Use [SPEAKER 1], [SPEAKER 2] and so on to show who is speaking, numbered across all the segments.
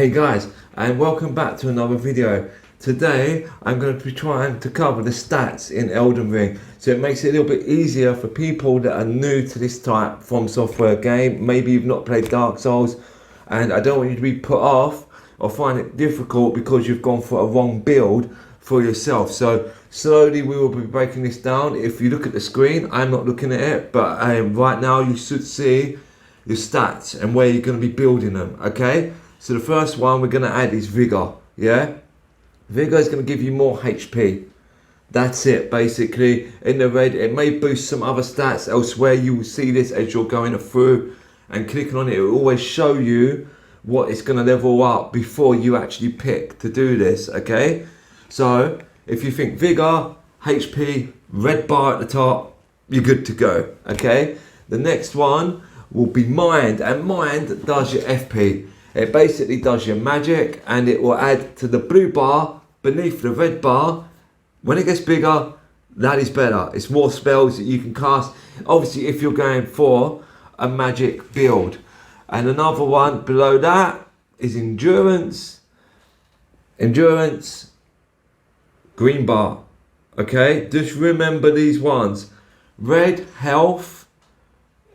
[SPEAKER 1] Hey guys, and welcome back to another video. Today I'm going to be trying to cover the stats in Elden Ring, so it makes it a little bit easier for people that are new to this type from software game. Maybe you've not played Dark Souls, and I don't want you to be put off or find it difficult because you've gone for a wrong build for yourself. So slowly we will be breaking this down. If you look at the screen, I'm not looking at it, but right now you should see your stats and where you're going to be building them. Okay, so the first one we're going to add is Vigor. Yeah, Vigor is going to give you more HP. That's it, basically. In the red, it may boost some other stats elsewhere. You will see this as you're going through and clicking on it. It will always show you what it's going to level up before you actually pick to do this. Okay, so if you think Vigor, HP, red bar at the top, you're good to go. Okay, the next one will be Mind, and Mind does your FP. It basically does your magic, and it will add to the blue bar beneath the red bar. When it gets bigger, that is better. It's more spells that you can cast, obviously if you're going for a magic build. And another one below that is Endurance, green bar. Okay, just remember these ones. Red, health.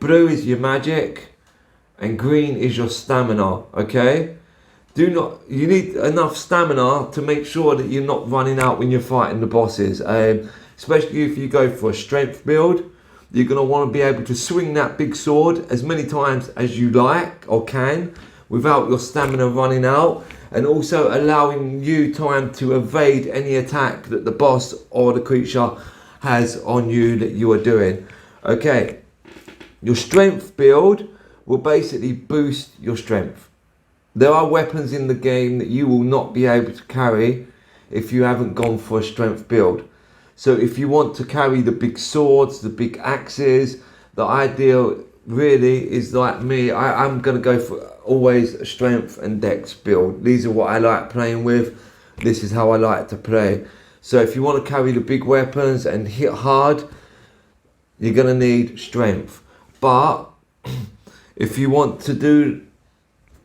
[SPEAKER 1] Blue is your magic, and green is your stamina. Okay, you need enough stamina to make sure that you're not running out when you're fighting the bosses. Especially if you go for a strength build, you're going to want to be able to swing that big sword as many times as you like or can without your stamina running out, and also allowing you time to evade any attack that the boss or the creature has on you that you are doing. Okay. Your strength build will basically boost your strength. There are weapons in the game that you will not be able to carry if you haven't gone for a strength build. So if you want to carry the big swords, the big axes, the ideal really is like me. I'm going to go for always a strength and dex build. These are what I like playing with. This is how I like to play. So if you want to carry the big weapons and hit hard, you're going to need strength. But if you want to do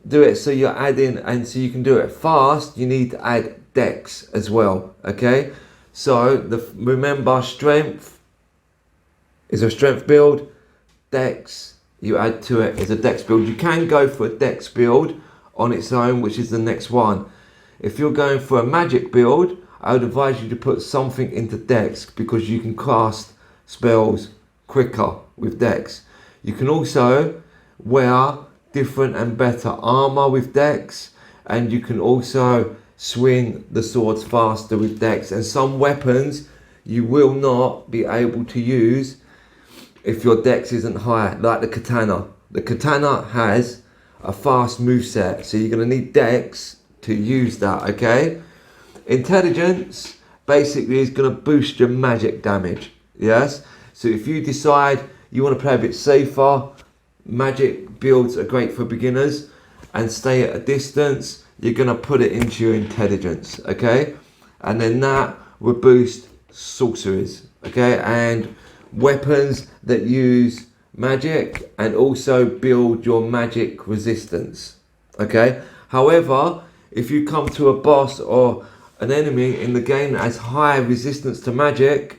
[SPEAKER 1] it so you're adding and so you can do it fast, you need to add dex as well. Okay, so remember, strength is a strength build, dex you add to it is a dex build. You can go for a dex build on its own, which is the next one. If you're going for a magic build, I would advise you to put something into dex because you can cast spells quicker with dex. You can also wear different and better armor with dex, and you can also swing the swords faster with dex. And some weapons you will not be able to use if your dex isn't high, like the katana. The katana has a fast moveset, so you're going to need dex to use that. Okay, intelligence basically is going to boost your magic damage. Yes, so if you decide you want to play a bit safer, magic builds are great for beginners, and stay at a distance, you're going to put it into your intelligence. Okay, and then that will boost sorceries. Okay, and weapons that use magic, and also build your magic resistance. Okay, however, if you come to a boss or an enemy in the game that has high resistance to magic,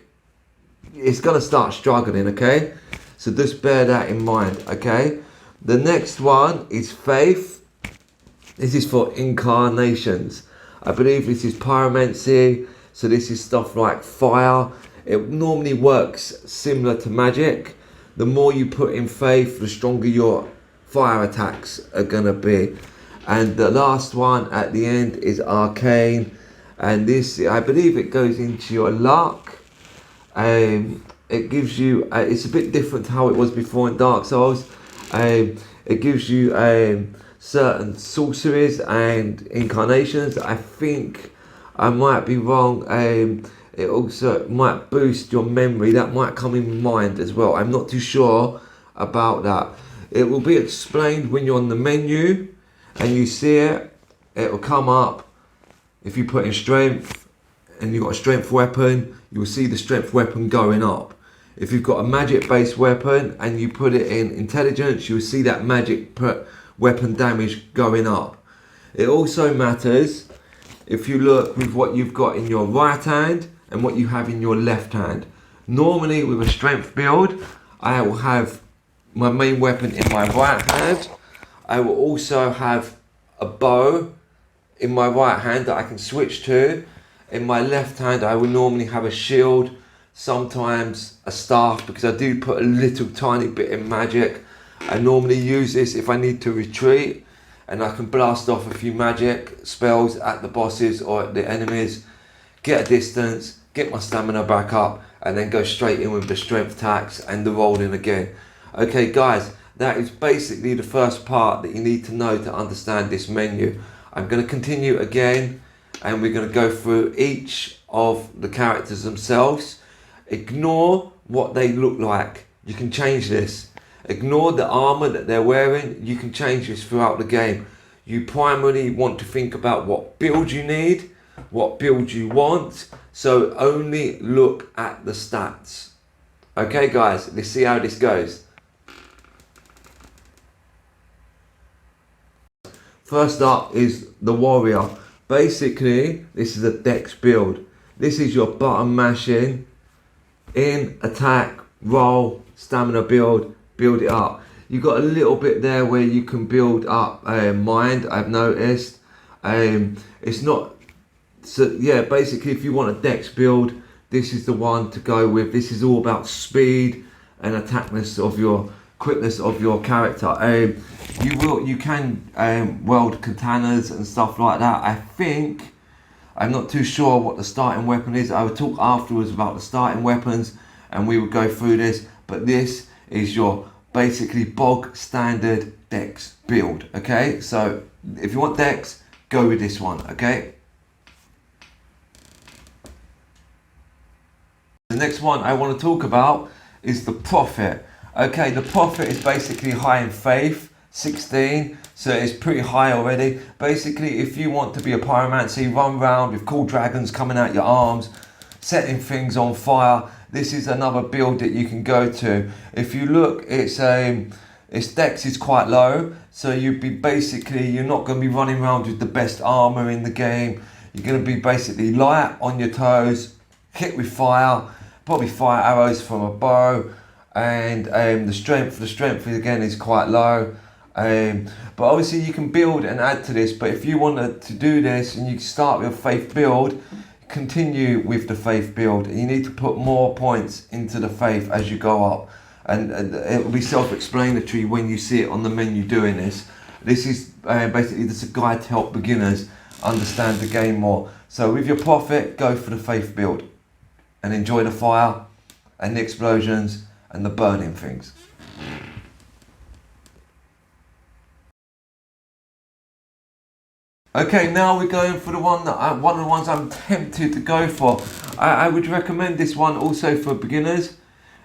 [SPEAKER 1] it's going to start struggling. Okay, so just bear that in mind. Okay, the next one is Faith. This is for incarnations. I believe this is pyromancy, so this is stuff like fire. It normally works similar to magic. The more you put in Faith, the stronger your fire attacks are going to be. And the last one at the end is Arcane, and this, I believe it goes into your luck. It gives you, it's a bit different to how it was before in Dark Souls. It gives you certain sorceries and incarnations. I think I might be wrong. It also might boost your memory. That might come in Mind as well. I'm not too sure about that. It will be explained when you're on the menu and you see it. It will come up. If you put in strength and you've got a strength weapon, you will see the strength weapon going up. If you've got a magic based weapon and you put it in intelligence, you will see that magic weapon damage going up. It also matters if you look with what you've got in your right hand and what you have in your left hand. Normally with a strength build, I will have my main weapon in my right hand. I will also have a bow in my right hand that I can switch to. In my left hand, I will normally have a shield, sometimes a staff, because I do put a little tiny bit in magic. I normally use this if I need to retreat, and I can blast off a few magic spells at the bosses or at the enemies, get a distance, get my stamina back up, and then go straight in with the strength attacks and the rolling again. Okay guys, that is basically the first part that you need to know to understand this menu. I'm going to continue again, and we're going to go through each of the characters themselves. Ignore what they look like. You can change this. Ignore the armor that they're wearing. You can change this throughout the game. You primarily want to think about what build you need, what build you want. So only look at the stats. Okay guys, let's see how this goes. First up is the warrior. Basically, this is a dex build. This is your button mashing, in, attack, roll, stamina build it up. You've got a little bit there where you can build up mind, I've noticed. It's not, so yeah, basically if you want a dex build, this is the one to go with. This is all quickness of your character. You can weld katanas and stuff like that. I think, I'm not too sure what the starting weapon is. I will talk afterwards about the starting weapons and we will go through this, but this is your basically bog standard dex build. Okay, so if you want dex, go with this one. Okay, the next one I want to talk about is the prophet. Okay, the prophet is basically high in faith, 16, so it's pretty high already. Basically, if you want to be a pyromancer, you run around with cool dragons coming out your arms, setting things on fire, this is another build that you can go to. If you look, its dex is quite low, so you're not going to be running around with the best armor in the game. You're going to be basically light on your toes, hit with fire, probably fire arrows from a bow, and the strength again is quite low. But obviously you can build and add to this, but if you wanted to do this and you start with a faith build, continue with the faith build, and you need to put more points into the faith as you go up, and it will be self-explanatory when you see it on the menu doing this. This is basically just a guide to help beginners understand the game more. So with your prophet, go for the faith build and enjoy the fire and the explosions and the burning things. Okay, now we're going for one of the ones I'm tempted to go for. I would recommend this one also for beginners.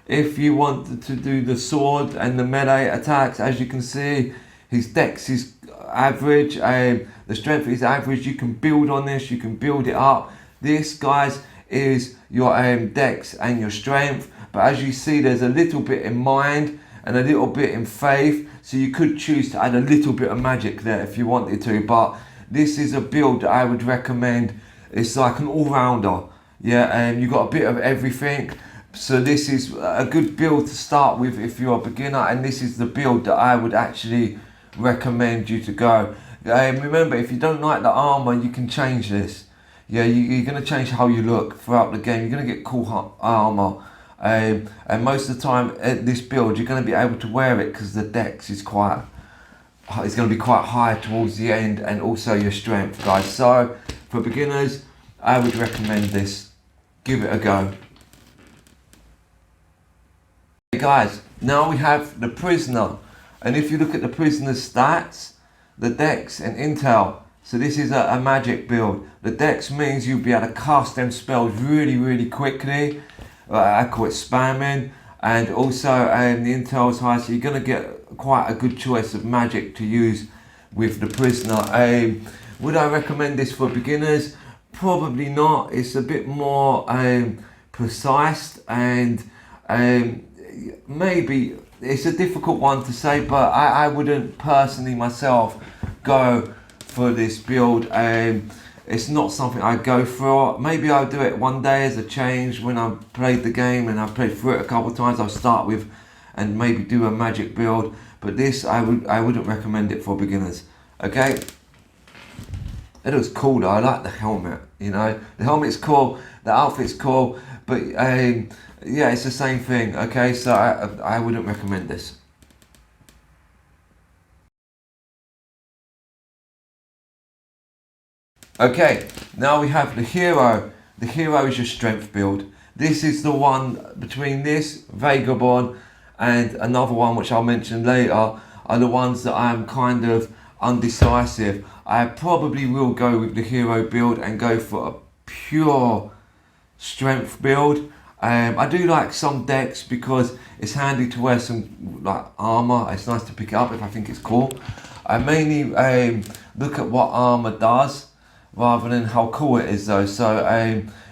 [SPEAKER 1] If you want to do the sword and the melee attacks, as you can see, his dex is average, the strength is average. You can build on this, you can build it up. This, guys, is your dex and your strength. But as you see, there's a little bit in mind and a little bit in faith. So you could choose to add a little bit of magic there if you wanted to. But this is a build that I would recommend. It's like an all-rounder. Yeah, and you've got a bit of everything. So this is a good build to start with if you're a beginner. And this is the build that I would actually recommend you to go. Remember, if you don't like the armor, you can change this. Yeah, you're going to change how you look throughout the game. You're going to get cool armor. And most of the time at this build you're going to be able to wear it because the dex is going to be quite high towards the end, and also your strength, guys. So for beginners, I would recommend this. Give it a go. Okay, guys, now we have the prisoner, and if you look at the prisoner's stats, the dex and intel, so this is a magic build. The dex means you'll be able to cast them spells really quickly. I call it spamming, and also the intel is high, so you're going to get quite a good choice of magic to use with the prisoner. Would I recommend this for beginners? Probably not. It's a bit more precise, and maybe it's a difficult one to say, but I wouldn't personally myself go for this build. It's not something I go for. Maybe I'll do it one day as a change when I've played the game and I've played through it a couple of times. I'll start with and maybe do a magic build. But this, I wouldn't recommend it for beginners. Okay. It looks cool though. I like the helmet. You know, the helmet's cool. The outfit's cool. But yeah, it's the same thing. Okay, so I wouldn't recommend this. Okay, now we have the hero. The hero is your strength build. This is the one between this, Vagabond, and another one which I'll mention later, are the ones that I'm kind of undecisive. I probably will go with the hero build and go for a pure strength build. I do like some decks because it's handy to wear some like armor. It's nice to pick it up if I think it's cool. I mainly look at what armor does rather than how cool it is though. So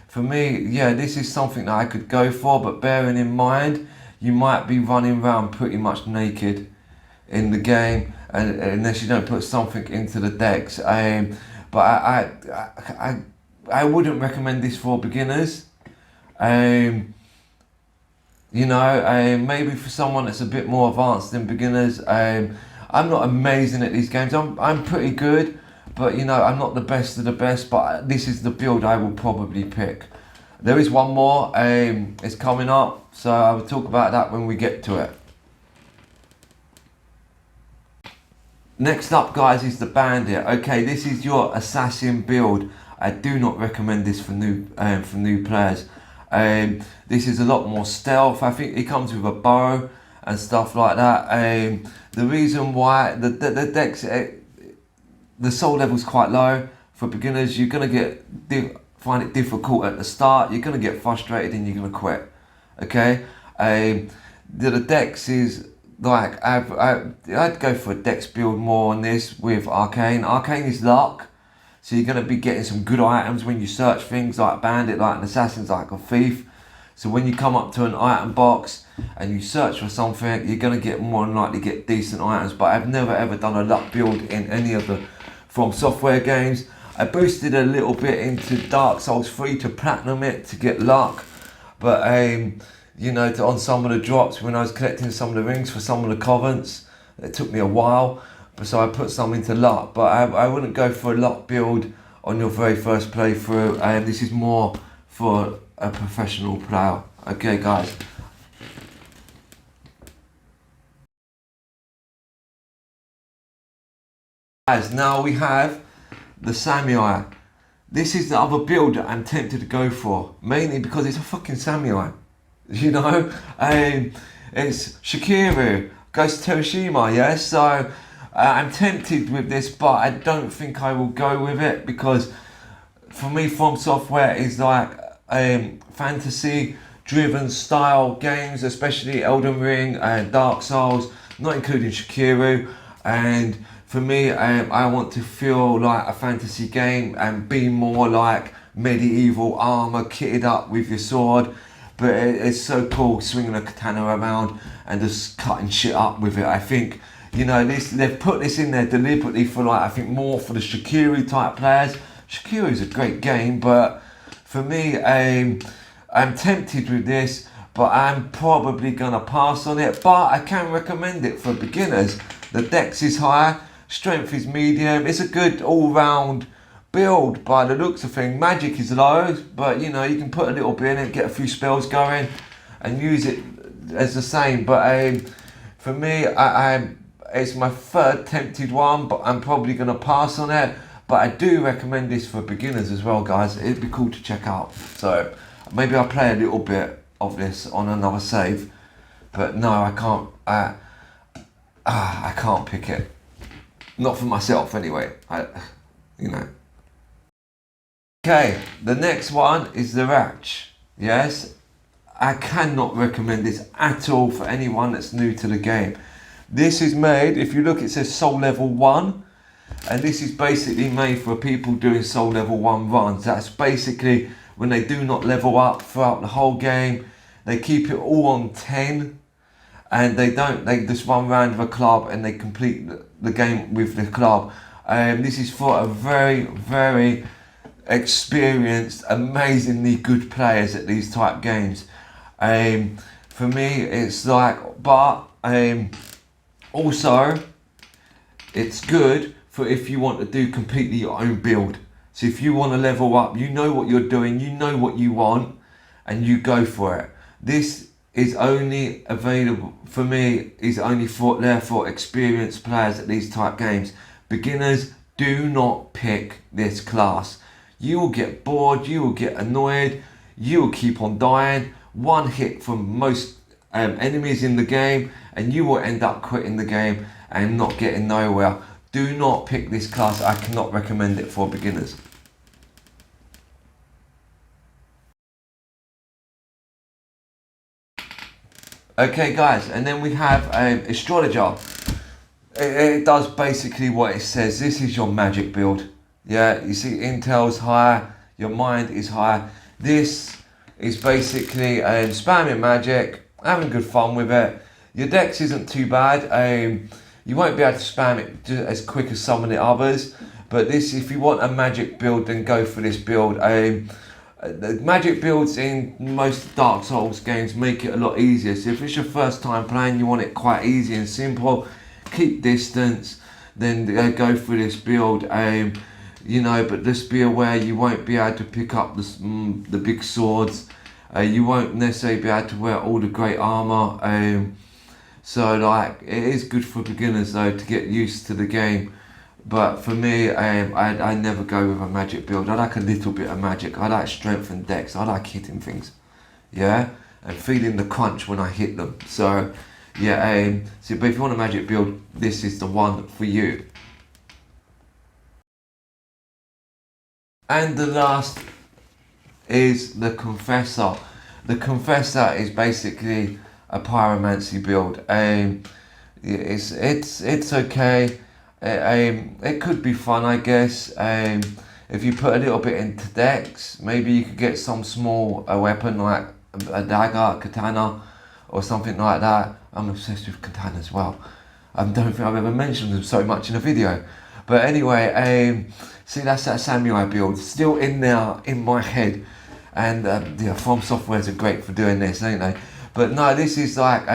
[SPEAKER 1] for me, yeah, this is something that I could go for, but bearing in mind you might be running around pretty much naked in the game, and unless you don't put something into the decks. But I wouldn't recommend this for beginners. You know, maybe for someone that's a bit more advanced than beginners. I'm not amazing at these games. I'm pretty good, but you know, I'm not the best of the best. But this is the build I will probably pick. There is one more. It's coming up, so I will talk about that when we get to it. Next up, guys, is the Bandit. Okay, this is your assassin build. I do not recommend this for new players. This is a lot more stealth. I think it comes with a bow and stuff like that. The reason why the decks, the soul level is quite low for beginners. You're gonna find it difficult at the start. You're gonna get frustrated and you're gonna quit. Okay, the dex is like I'd go for a dex build more on this with Arcane. Arcane is luck. So you're going to be getting some good items when you search things like Bandit, like an Assassin's, like a Thief. So when you come up to an item box and you search for something, you're going to get more than likely get decent items. But I've never ever done a luck build in any of the FromSoftware games. I boosted a little bit into Dark Souls 3 to platinum it to get luck. But you know, on some of the drops when I was collecting some of the rings for some of the Covenants, it took me a while. So I put some into luck, but I wouldn't go for a luck build on your very first playthrough. This is more for a professional player. Okay, guys. Now we have the Samurai. This is the other build that I'm tempted to go for, mainly because it's a fucking Samurai. You know, it's Shikiru, goes to Hiroshima, yeah. So I'm tempted with this, but I don't think I will go with it because for me, FromSoftware is like fantasy driven style games, especially Elden Ring and Dark Souls, not including Shikiru. And for me, I want to feel like a fantasy game and be more like medieval armor kitted up with your sword. But it's so cool swinging a katana around and just cutting shit up with it. I think, you know, they've put this in there deliberately for like, I think more for the Shikiru type players. Shikiru is a great game, but for me, I'm tempted with this, but I'm probably gonna pass on it. But I can recommend it for beginners. The dex is high, strength is medium. It's a good all-round build by the looks of things. Magic is low, but you know, you can put a little bit in it, get a few spells going, and use it as the same. But for me, it's my third tempted one, but I'm probably gonna pass on it. But I do recommend this for beginners as well, guys. It'd be cool to check out. So maybe I'll play a little bit of this on another save. But no, I can't. I can't pick it. Not for myself, anyway. You know. Okay, the next one is the Ratch. Yes, I cannot recommend this at all for anyone that's new to the game. This is made, if you look, it says Soul Level 1. And this is basically made for people doing Soul Level 1 runs. That's basically when they do not level up throughout the whole game. They keep it all on 10. And they just run around with a club and they complete the game with the club. This is for a very, very experienced, amazingly good players at these type games. For me, it's like, but also it's good for if you want to do completely your own build. So if you want to level up, you know what you're doing, you know what you want, and you go for it. This is only available, for me, is only there for experienced players at these type games. Beginners, do not pick this class. You will get bored, you will get annoyed, you will keep on dying. One hit from most enemies in the game, and you will end up quitting the game and not getting nowhere. Do not pick this class. I cannot recommend it for beginners. Okay guys, and then we have Astrologer. It does basically what it says. This is your magic build. Yeah, you see intel's higher, your mind is higher. This is basically spamming magic, having good fun with it. Your dex isn't too bad. You won't be able to spam it as quick as some of the others, but this, if you want a magic build, then go for this build. The magic builds in most Dark Souls games make it a lot easier. So if it's your first time playing, you want it quite easy and simple, keep distance, then go for this build. You know, but just be aware you won't be able to pick up the big swords. You won't necessarily be able to wear all the great armor. So like, it is good for beginners though to get used to the game. But for me, I never go with a magic build. I like a little bit of magic. I like strength and dex. I like hitting things, yeah, and feeling the crunch when I hit them. So yeah, so but if you want a magic build, this is the one for you. And the last is the Confessor. The Confessor is basically a pyromancy build. It's okay. It could be fun, I guess. If you put a little bit into dex, maybe you could get some small weapon like a dagger, a katana, or something like that. I'm obsessed with katana as well. I don't think I've ever mentioned them so much in a video. But anyway, see, that's that samurai build still in there in my head. And yeah, FromSoftwares are great for doing this, ain't they? But no, this is like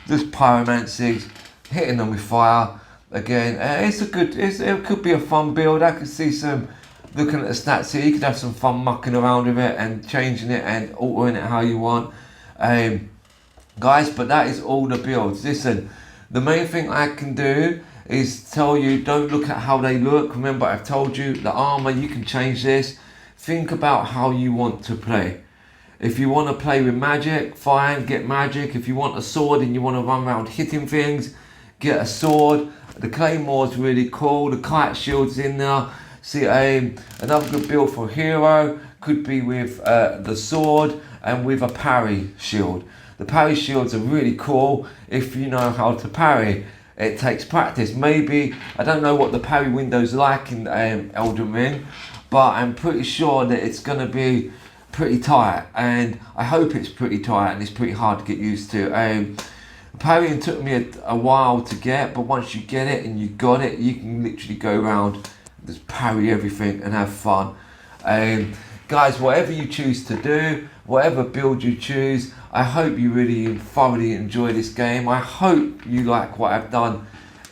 [SPEAKER 1] just pyromancy, hitting them with fire. Again, it could be a fun build. I could see some, looking at the stats here, you could have some fun mucking around with it and changing it and altering it how you want. Guys, but that is all the builds. Listen, the main thing I can do is tell you, don't look at how they look. Remember, I've told you, the armor, you can change this. Think about how you want to play. If you want to play with magic, fine, get magic. If you want a sword and you want to run around hitting things, get a sword. The Claymore's really cool. The kite shield's in there. See, another good build for hero could be with the sword and with a parry shield. The parry shields are really cool if you know how to parry. It takes practice. Maybe, I don't know what the parry window's like in Elden Ring, but I'm pretty sure that it's going to be pretty tight, and I hope it's pretty tight and it's pretty hard to get used to. Parrying took me a while to get, but once you get it and you got it, you can literally go around, just parry everything and have fun. Guys, whatever you choose to do, whatever build you choose, I hope you really thoroughly enjoy this game. I hope you like what I've done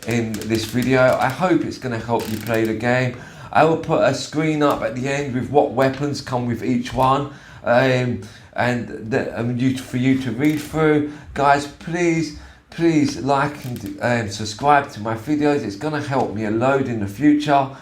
[SPEAKER 1] in this video. I hope it's going to help you play the game. I will put a screen up at the end with what weapons come with each one, for you to read through. Guys, please like and subscribe to my videos. It's going to help me a load in the future.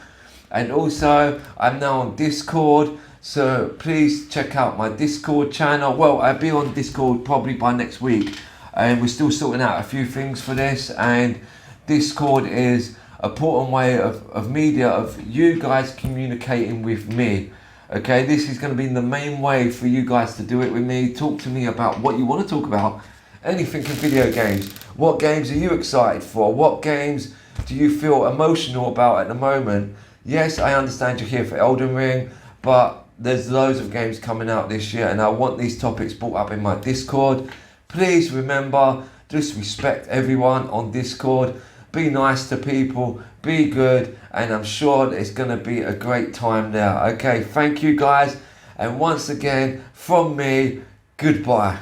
[SPEAKER 1] And also, I'm now on Discord, so please check out my Discord channel. Well, I'll be on Discord probably by next week, and we're still sorting out a few things for this, and Discord is an important way of media, of you guys communicating with me. Okay, this is going to be the main way for you guys to do it with me. Talk to me about what you want to talk about. Anything in video games. What games are you excited for? What games do you feel emotional about at the moment? Yes, I understand you're here for Elden Ring, but there's loads of games coming out this year, and I want these topics brought up in my Discord. Please remember, just respect everyone on Discord. be nice to people, be good, and I'm sure it's going to be a great time there. Okay, thank you guys, and once again, from me, goodbye.